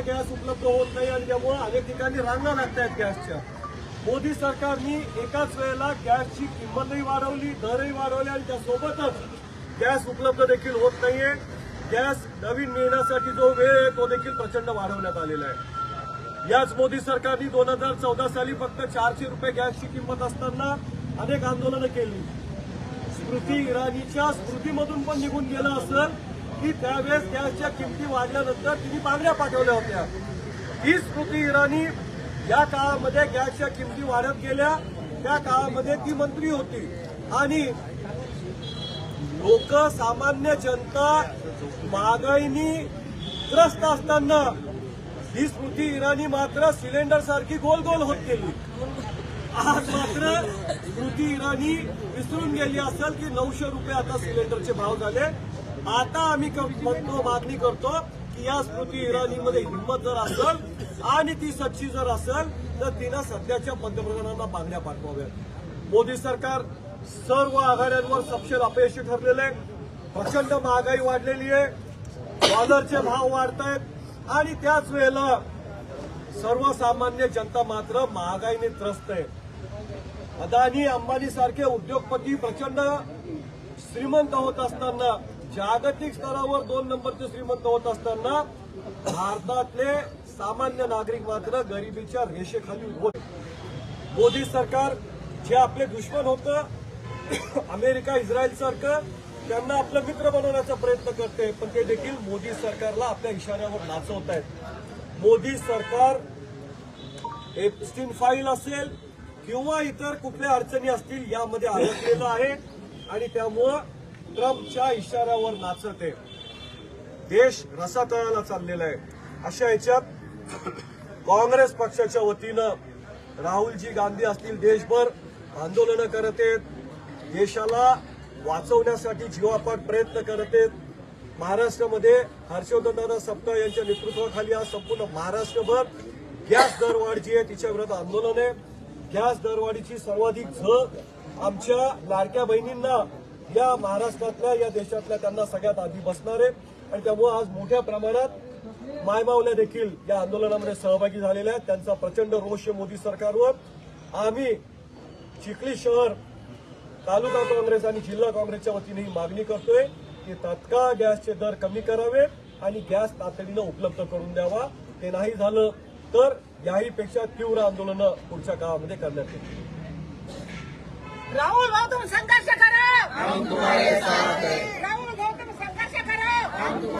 Gas उपलब्ध होत नाही आणि त्यामुळे अनेक ठिकाणी रांगा लागतायत गॅसच्या। मोदी सरकारने एकाच वेळेला गॅसची किंमतही वाढवली, दरही वाढवले आणि त्यासोबतच गॅस उपलब्ध देखील होत नाहीये। गॅस नवीन मिळण्यासाठी जो वेळ आहे तो देखील प्रचंड वाढवण्यात आलेला आहे। याच मोदी सरकारने 2014 साली फक्त 400 रुपये गॅसची किंमत असताना अनेक आंदोलनं केली। स्मृती इराणीच्या स्मृतीमधून पण निघून गेलं असेल की त्यावेळेस गॅसच्या किमती वाढल्यानंतर तिने मागण्या पाठवल्या होत्या। ही स्मृती इराणी या काळामध्ये गॅसच्या किमती वाढत गेल्या, त्या काळामध्ये ती मंत्री होती आणि लोक सामान्य जनता महागाईनी त्रस्त असताना ही स्मृती इराणी मात्र सिलेंडर सारखी गोल गोल होत गेली। आज मात्र स्मृती इराणी विसरून गेली असेल की 900 रुपये आता सिलेंडरचे भाव झाले। आता आम्ही मागणी करतो की या स्मृती इराणीमध्ये हिंमत जर असेल आणि ती सच्ची जर असेल तर तिनं सध्याच्या पंतप्रधानांना मागण्या पाठवाव्यात। मोदी सरकार सर्व आघाड्यांवर सपशेल अपयशी ठरलेले आहे। प्रचंड महागाई वाढलेली आहे, डॉलरचे भाव वाढत आहेत आणि त्याच वेळेला सर्वसामान्य जनता मात्र महागाईने त्रस्त आहे। अदानी अंबानी सारखे उद्योगपती प्रचंड श्रीमंत होत असताना, जागतिक स्तरावर 2 नंबरचे श्रीमंत होत असताना भारतातले सामान्य नागरिक मात्र गरिबीच्या रेषेखाली उभे। मोदी सरकार जे आपले दुश्मन होतं अमेरिका इस्रायल सारखं त्यांना आपलं मित्र बनवण्याचा प्रयत्न करते, पण ते देखील मोदी सरकारला आपल्या इशाऱ्यावर नाचवत आहेत। मोदी सरकार एप्स्टीन फाईल असेल किंवा इतर कुठल्या अडचणी असतील यामध्ये अडकलेलं आहे आणि त्यामुळं ट्रम्पच्या इशाऱ्यावर नाचत आहे। देश रसातळाला चाललेला आहे। अशा याच्यात काँग्रेस पक्षाच्या वतीनं राहुलजी गांधी असतील देशभर आंदोलनं करत आहेत, देशाला वाचवण्यासाठी जीवापाड प्रयत्न करत आहेत। महाराष्ट्रामध्ये हर्षवर्धन सपकाळ यांच्या नेतृत्वाखाली आज संपूर्ण महाराष्ट्रभर गॅस दरवाढ जी आहे तिच्या विरोधात आंदोलन आहे। गॅस दरवाढीची सर्वाधिक झळ आमच्या लाडक्या बहिणींना या महाराष्ट्रातल्या या देशातल्या त्यांना सगळ्यात आधी बसणार आहे आणि त्यामुळे आज मोठ्या प्रमाणात मायमावल्या देखील या आंदोलनामध्ये सहभागी झालेल्या आहेत। त्यांचा प्रचंड रोष आहे मोदी सरकारवर। आम्ही चिखली शहर तालुका काँग्रेस आणि जिल्हा काँग्रेसच्या वतीने ही मागणी करतोय की तात्काळ गॅसचे दर कमी करावे आणि गॅस तातडीनं उपलब्ध करून द्यावा। ते नाही झालं तर याहीपेक्षा तीव्र आंदोलनं पुढच्या काळामध्ये करण्यात येतील। राहुल भाऊ तुम संघर्ष करो, हम तुम्हारे साथ हैं। राहुल भाऊ तुम संघर्ष करो, हम